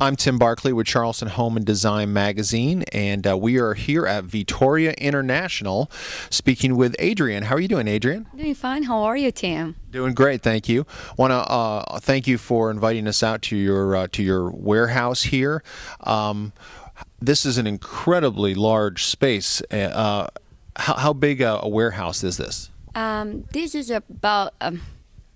I'm Tim Barkley with Charleston Home and Design Magazine, and we are here at Vitoria International speaking with Adriene. How are you doing, Adriene? Doing fine. How are you, Tim? Doing great, thank you. Want to thank you for inviting us out to your warehouse here. This is an incredibly large space. How big a warehouse is this? This is about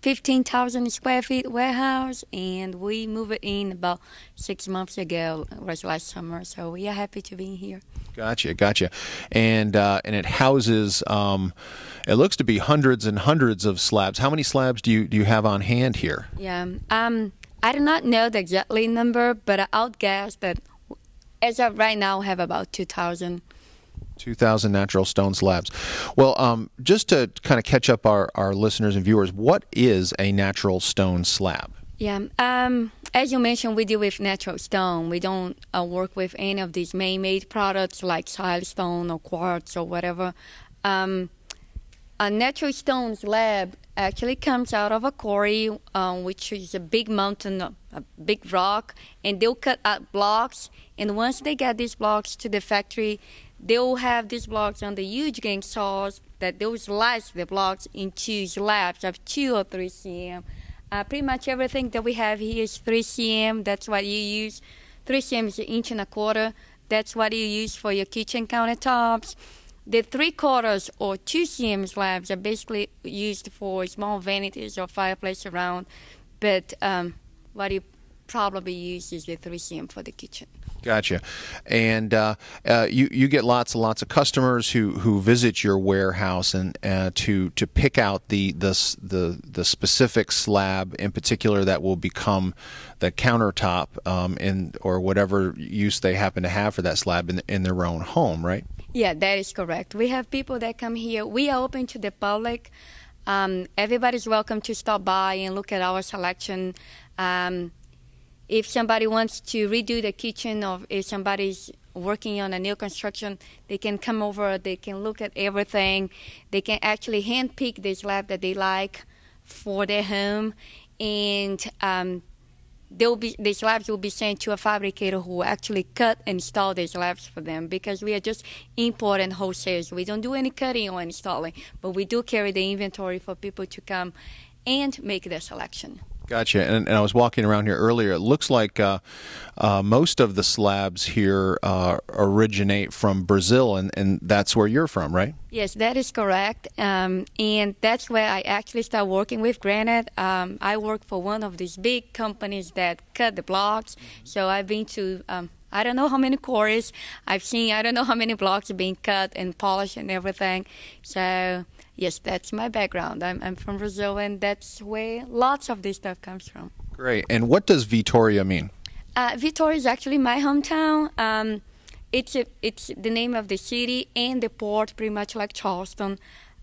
15,000 square feet warehouse, and we moved it in about 6 months ago. It was last summer, so we are happy to be here. Gotcha. And it houses, it looks to be hundreds and hundreds of slabs. How many slabs do you have on hand here? Yeah, I do not know the exact number, but I would guess that as of right now, we have about 2,000. 2,000 natural stone slabs. Well, just to kind of catch up our listeners and viewers, what is a natural stone slab? Yeah, as you mentioned, we deal with natural stone. We don't work with any of these man-made products like silestone or quartz or whatever. A natural stone slab actually comes out of a quarry, which is a big mountain, a big rock, and they'll cut out blocks. And once they get these blocks to the factory, they'll have these blocks on the huge gang saws that they'll slice the blocks into slabs of 2 or 3 cm. Pretty much everything that we have here is 3 cm. That's what you use. 3 cm is 1.25 inches. That's what you use for your kitchen countertops. The 3/4 or 2 cm slabs are basically used for small vanities or fireplace around, but what you probably use is the 3 cm for the kitchen. Gotcha. And you get lots and lots of customers who visit your warehouse and to pick out the specific slab in particular that will become the countertop or whatever use they happen to have for that slab in their own home, right? Yeah, that is correct. We have people that come here. We are open to the public. Everybody's welcome to stop by and look at our selection. If somebody wants to redo the kitchen, or if somebody's working on a new construction, they can come over, they can look at everything. They can actually hand-pick the slab that they like for their home, and the slabs will be sent to a fabricator who will actually cut and install the slabs for them, because we are just import and wholesalers. We don't do any cutting or installing, but we do carry the inventory for people to come and make their selection. Gotcha. And I was walking around here earlier. It looks like most of the slabs here originate from Brazil, and that's where you're from, right? Yes, that is correct. And that's where I actually started working with granite. I work for one of these big companies that cut the blocks. So I've been to I don't know how many quarries. I've seen I don't know how many blocks being cut and polished and everything. So yes, that's my background. I'm from Brazil, and that's where lots of this stuff comes from. Great. And what does Vitoria mean? Vittoria is actually my hometown. It's the name of the city and the port, pretty much like Charleston.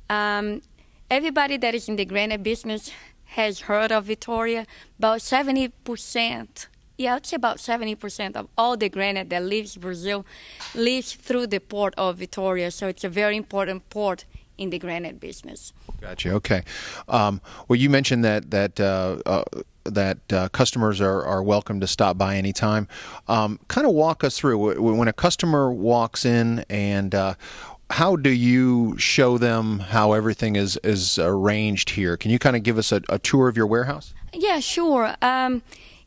Everybody that is in the granite business has heard of Vittoria. About 70%. Yeah, I'd say about 70% of all the granite that leaves Brazil leaves through the port of Vittoria. So it's a very important port in the granite business. Gotcha. Okay. Well, you mentioned that customers are welcome to stop by anytime. Kind of walk us through when a customer walks in, and how do you show them how everything is arranged here? Can you kind of give us a tour of your warehouse? Yeah, sure.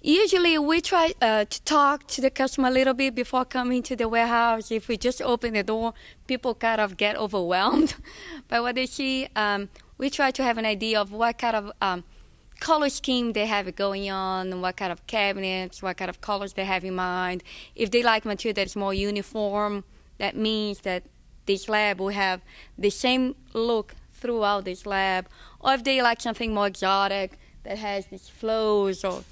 Usually we try to talk to the customer a little bit before coming to the warehouse. If we just open the door, people kind of get overwhelmed by what they see. We try to have an idea of what kind of color scheme they have going on, what kind of cabinets, what kind of colors they have in mind. If they like material that's more uniform, that means that the slab will have the same look throughout the slab. Or if they like something more exotic that has these flows or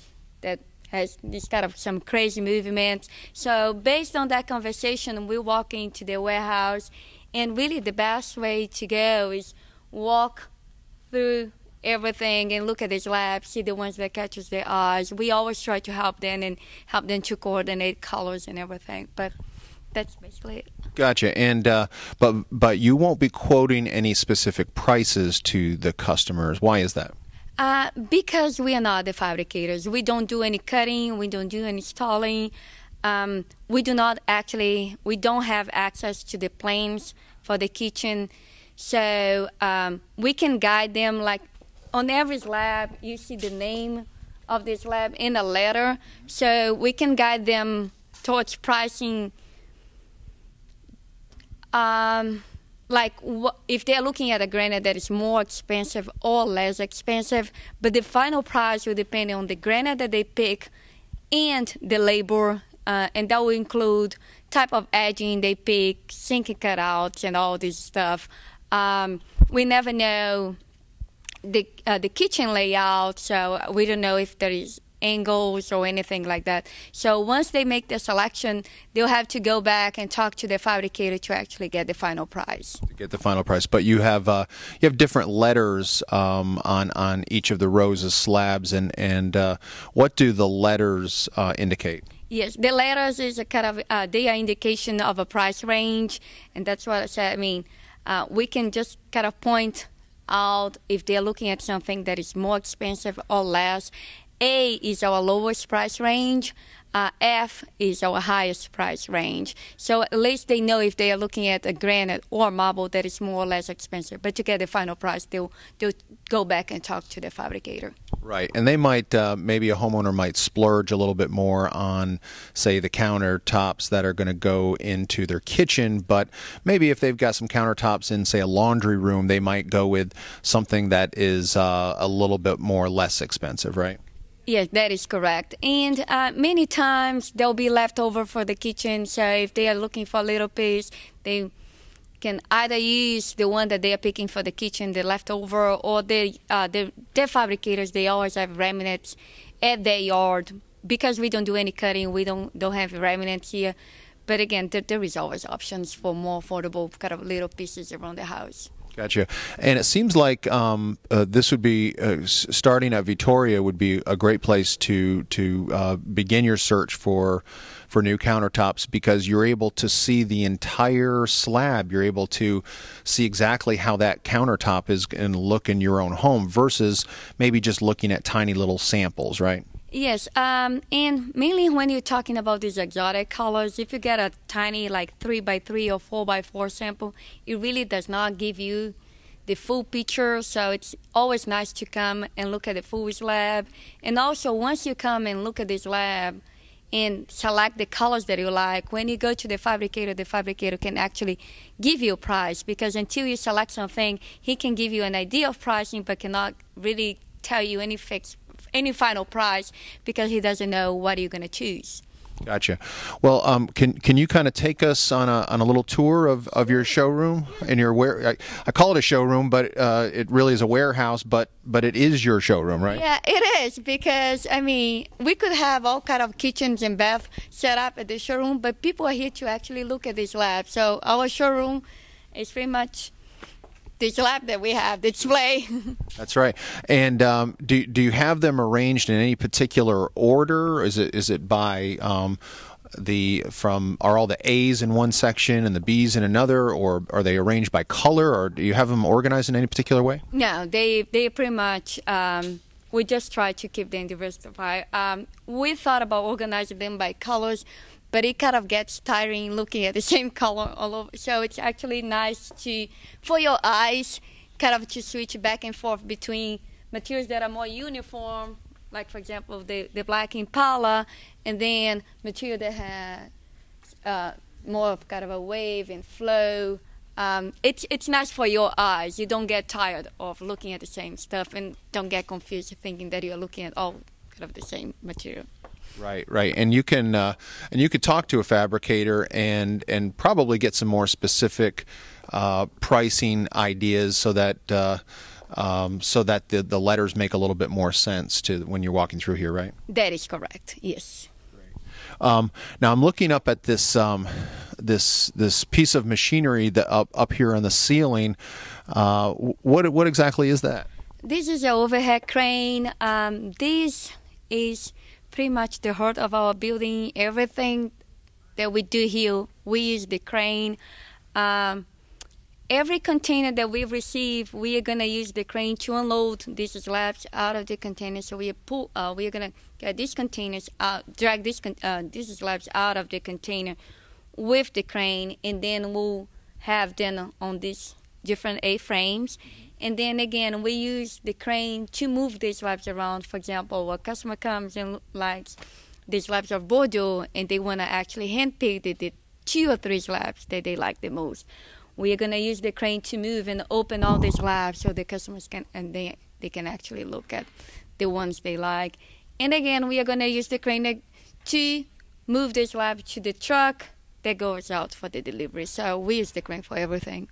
that has this kind of some crazy movements. So based on that conversation, we walk into the warehouse, and really the best way to go is walk through everything and look at the slabs, see the ones that catches their eyes. We always try to help them and help them to coordinate colors and everything. But that's basically it. Gotcha. And but you won't be quoting any specific prices to the customers. Why is that? Because we are not the fabricators. We don't do any cutting. We don't do any installing. We don't have access to the planes for the kitchen. So we can guide them. Like on every slab, you see the name of the slab in a letter. So we can guide them towards pricing. Like if they're looking at a granite that is more expensive or less expensive, but the final price will depend on the granite that they pick and the labor, and that will include type of edging they pick, sink cutouts, and all this stuff. We never know the kitchen layout, so we don't know if there is angles or anything like that. So once they make the selection, they'll have to go back and talk to the fabricator to actually get the final price. To get the final price, but you have different letters on each of the rows of slabs, and what do the letters indicate? Yes, the letters is a kind of they are indication of a price range, and that's what I said. I mean, we can just kind of point out if they're looking at something that is more expensive or less. A is our lowest price range. F is our highest price range. So at least they know if they are looking at a granite or marble that is more or less expensive. But to get the final price, they'll go back and talk to the fabricator. Right, and they might, maybe a homeowner might splurge a little bit more on, say, the countertops that are going to go into their kitchen, but maybe if they've got some countertops in, say, a laundry room, they might go with something that is a little bit more less expensive, right? Yes, that is correct. And many times they'll be left over for the kitchen. So if they are looking for a little piece, they can either use the one that they are picking for the kitchen, the leftover, or their fabricators, they always have remnants at their yard. Because we don't do any cutting, we don't have remnants here. But again, there is always options for more affordable kind of little pieces around the house. Gotcha. And it seems like this would be starting at Vitoria would be a great place to begin your search for new countertops, because you're able to see the entire slab. You're able to see exactly how that countertop is going to look in your own home versus maybe just looking at tiny little samples, right? Yes, and mainly when you're talking about these exotic colors, if you get a tiny like 3x3 or 4x4 sample, it really does not give you the full picture. So it's always nice to come and look at the full slab. And also, once you come and look at this slab and select the colors that you like, when you go to the fabricator can actually give you a price, because until you select something, he can give you an idea of pricing but cannot really tell you any final price, because he doesn't know what you're going to choose. Gotcha. Well, can you kind of take us on a little tour of your showroom and your I call it a showroom, but it really is a warehouse. But it is your showroom, right? Yeah, it is, because I mean we could have all kind of kitchens and baths set up at the showroom, but people are here to actually look at this lab. So our showroom is pretty much this lab that we have display. That's right. And do you have them arranged in any particular order? Is it by are all the A's in one section and the B's in another, or are they arranged by color, or do you have them organized in any particular way? No, they pretty much. We just try to keep them diversified. We thought about organizing them by colors, but it kind of gets tiring looking at the same color all over. So it's actually nice for your eyes, kind of to switch back and forth between materials that are more uniform, like for example the black Impala, and then material that has more of kind of a wave and flow. It's nice for your eyes. You don't get tired of looking at the same stuff, and don't get confused thinking that you're looking at all kind of the same material. Right, and you can talk to a fabricator and probably get some more specific pricing ideas, so that the letters make a little bit more sense to when you're walking through here, right? That is correct. Yes. Now I'm looking up at this this piece of machinery that up here on the ceiling. What exactly is that? This is an overhead crane. This is pretty much the heart of our building. Everything that we do here, we use the crane. every container that we receive, we are going to use the crane to unload these slabs out of the container. So we are going to get these containers out, drag these slabs out of the container with the crane, and then we'll have them on these different A-frames. And then again, we use the crane to move these slabs around. For example, a customer comes and likes the slabs of Bordeaux, and they want to actually handpick the 2 or 3 slabs that they like the most. We are going to use the crane to move and open all the slabs so the customers can, and they can actually look at the ones they like. And again, we are going to use the crane to move the slab to the truck that goes out for the delivery. So we use the crane for everything.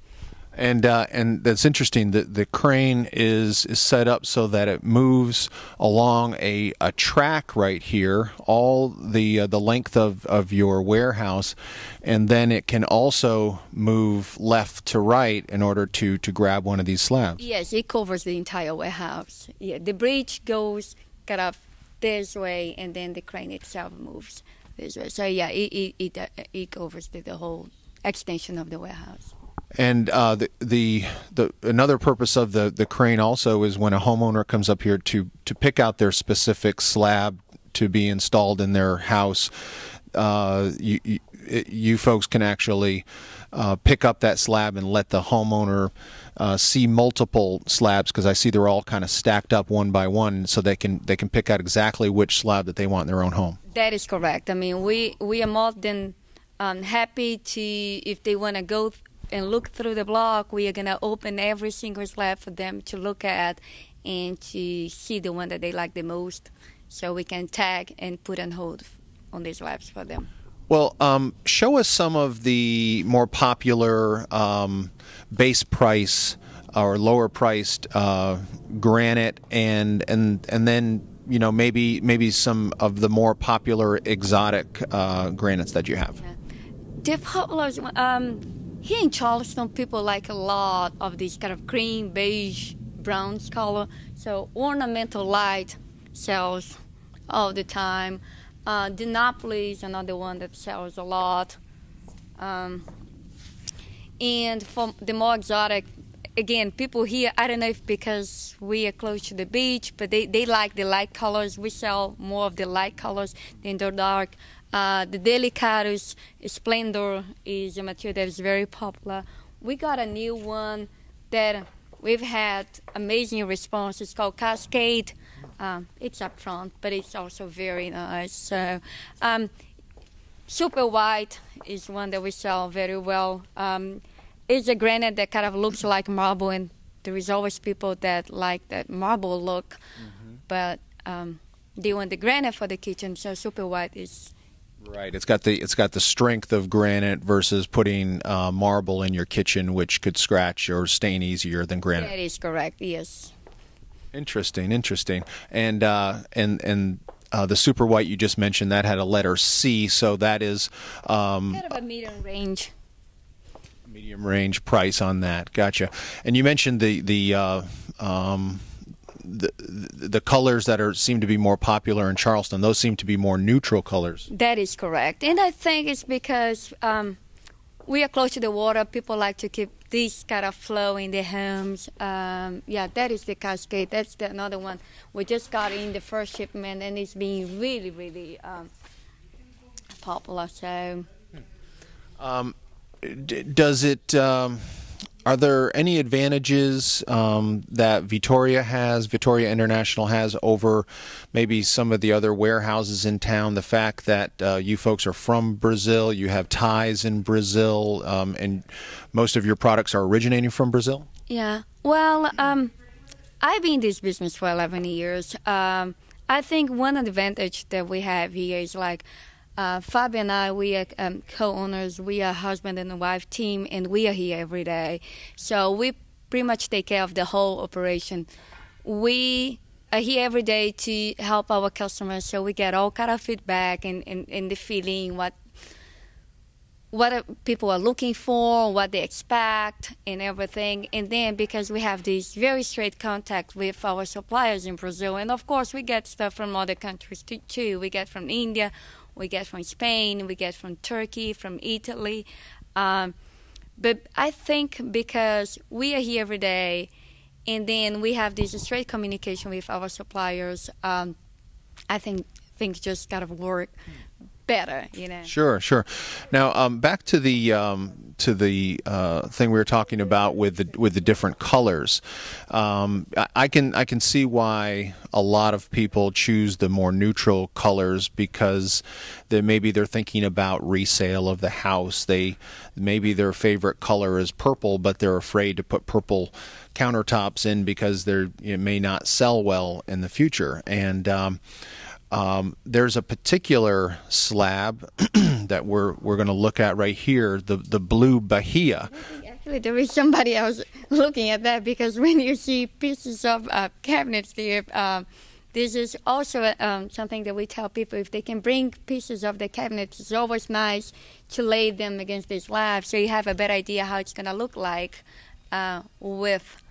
And that's interesting. The crane is set up so that it moves along a track right here, all the length of your warehouse, and then it can also move left to right in order to grab one of these slabs. Yes, it covers the entire warehouse. Yeah, the bridge goes kind of this way, and then the crane itself moves this way. So yeah, it covers the whole extension of the warehouse. And another purpose of the crane also is when a homeowner comes up here to pick out their specific slab to be installed in their house, you folks can actually pick up that slab and let the homeowner see multiple slabs, because I see they're all kind of stacked up one by one, so they can pick out exactly which slab that they want in their own home. That is correct. I mean, we are more than happy to, if they want to go and look through the block, we are going to open every single slab for them to look at and to see the one that they like the most, so we can tag and put on hold on these slabs for them. Well, show us some of the more popular base price or lower priced granite, and then maybe some of the more popular exotic granites that you have. The popular here in Charleston, people like a lot of this kind of cream, beige, brown color. So ornamental light sells all the time. The Napoli is another one that sells a lot. And for the more exotic, again, people here, I don't know if because we are close to the beach, but they like the light colors. We sell more of the light colors than the dark. The Delicatus Splendor is a material that is very popular. We got a new one that we've had amazing response. It's called Cascade. It's up front, but it's also very nice. So, Super White is one that we sell very well. It's a granite that kind of looks like marble, and there is always people that like that marble look, but they want the granite for the kitchen. So Super White is right. It's got the strength of granite versus putting marble in your kitchen, which could scratch or stain easier than granite. That is correct. Yes. Interesting. And the Super White you just mentioned, that had a letter C, so that is kind of a medium range. Medium range price on that. Gotcha. And you mentioned the colors that seem to be more popular in Charleston. Those seem to be more neutral colors. That is correct, and I think it's because we are close to the water. People like to keep this kind of flow in their homes. Yeah, that is the Cascade. That's another one. We just got in the first shipment, and it's been really, really popular. So, does it? Are there any advantages that Vittoria International has over maybe some of the other warehouses in town? The fact that you folks are from Brazil, you have ties in Brazil, and most of your products are originating from Brazil? Yeah. Well, I've been in this business for 11 years. I think one advantage that we have here is like, Fabio and I, we are co-owners. We are husband and wife team, and we are here every day. So we pretty much take care of the whole operation. We are here every day to help our customers, so we get all kind of feedback and the feeling what people are looking for, what they expect, and everything. And then because we have this very straight contact with our suppliers in Brazil, and of course we get stuff from other countries too. We get from India. We get from Spain, we get from Turkey, from Italy. But I think because we are here every day, and then we have this straight communication with our suppliers, I think things just kind of work better, you know. Sure, sure. Now, back to the thing we were talking about with the different colors. I can see why a lot of people choose the more neutral colors, because maybe they're thinking about resale of the house. Maybe their favorite color is purple, but they're afraid to put purple countertops in because it may not sell well in the future. And there's a particular slab that we're going to look at right here, the blue Bahia. Actually, there is somebody else looking at that, because when you see pieces of cabinets there, this is also something that we tell people, if they can bring pieces of the cabinets, it's always nice to lay them against this slab so you have a better idea how it's going to look like with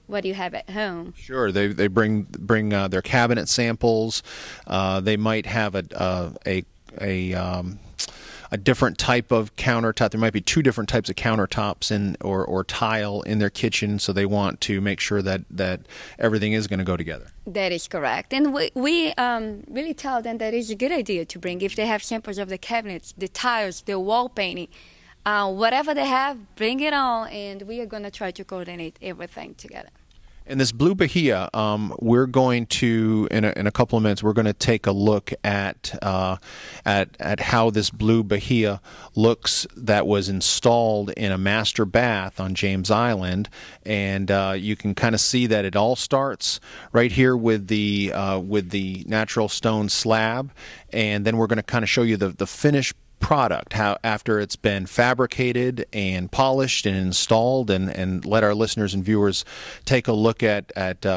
what you have at home. Sure, they bring their cabinet samples. They might have a different type of countertop. There might be two different types of countertops or tile in their kitchen, so they want to make sure that everything is going to go together. That is correct. And we really tell them that it's a good idea to bring, if they have samples of the cabinets, the tiles, the wall painting, whatever they have, bring it on, and we are going to try to coordinate everything together. And this blue Bahia, we're going to, in a couple of minutes, we're going to take a look at how this blue Bahia looks that was installed in a master bath on James Island, and you can kind of see that it all starts right here with the natural stone slab, and then we're going to kind of show you the finished product, how after it's been fabricated and polished and installed, and let our listeners and viewers take a look at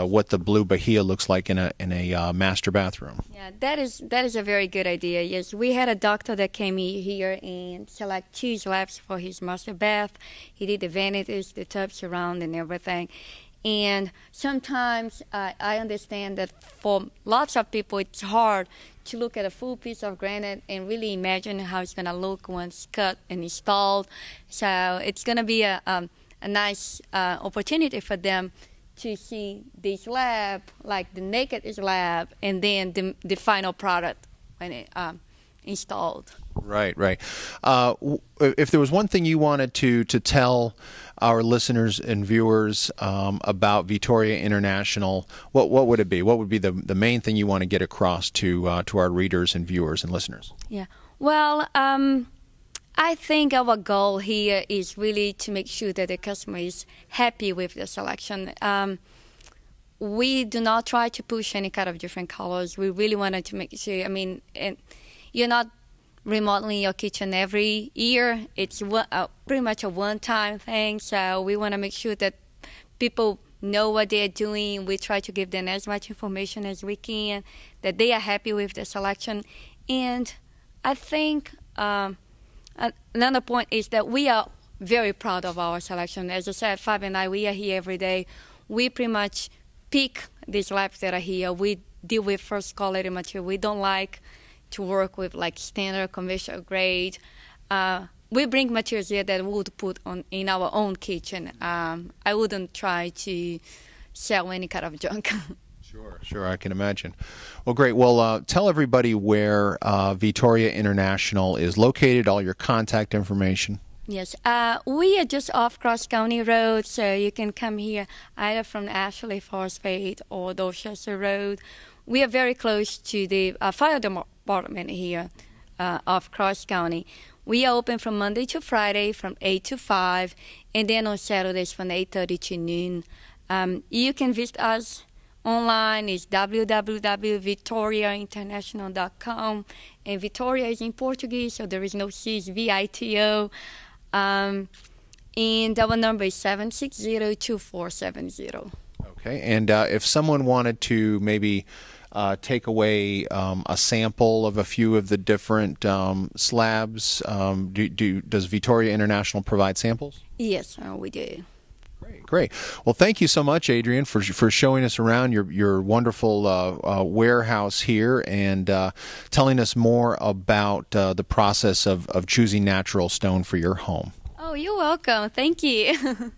what the blue Bahia looks like in a master bathroom. Yeah, that is a very good idea. Yes, we had a doctor that came here and select 2 slabs for his master bath. He did the vanities, the tubs around, and everything. And sometimes I understand that for lots of people it's hard to look at a full piece of granite and really imagine how it's going to look once cut and installed. So it's going to be a nice opportunity for them to see the slab, like the naked slab, and then the final product when it installed. Right, right. If there was one thing you wanted to tell our listeners and viewers about Vittoria International, what would it be? What would be the main thing you want to get across to our readers and viewers and listeners? Yeah. Well, I think our goal here is really to make sure that the customer is happy with the selection. We do not try to push any kind of different colors. We really wanted to make sure, you're not remodeling your kitchen every year. It's pretty much a one-time thing, so we want to make sure that people know what they're doing. We try to give them as much information as we can, that they are happy with the selection. And I think another point is that we are very proud of our selection. As I said, Fab and I, we are here every day. We pretty much pick the slabs that are here. We deal with first quality material. We don't like to work with like standard commercial grade. We bring materials here that we would put in our own kitchen. I wouldn't try to sell any kind of junk. Sure, I can imagine. Well, great. Well, tell everybody where Vittoria International is located, all your contact information. Yes, we are just off Cross County Road, so you can come here either from Ashley Phosphate or Dorchester Road. We are very close to the fire department here of Cross County. We are open from Monday to Friday from 8 to 5, and then on Saturdays from 8:30 to noon. You can visit us online. It's www.vitoriainternational.com, and Vittoria is in Portuguese, so there is no C, it's VITO. And our number is 760-2470. Okay, and if someone wanted to maybe take away a sample of a few of the different slabs, does Vittoria International provide samples? Yes, we do. Great. Well, thank you so much, Adriene, for showing us around your wonderful warehouse here and telling us more about the process of choosing natural stone for your home. Oh, you're welcome. Thank you.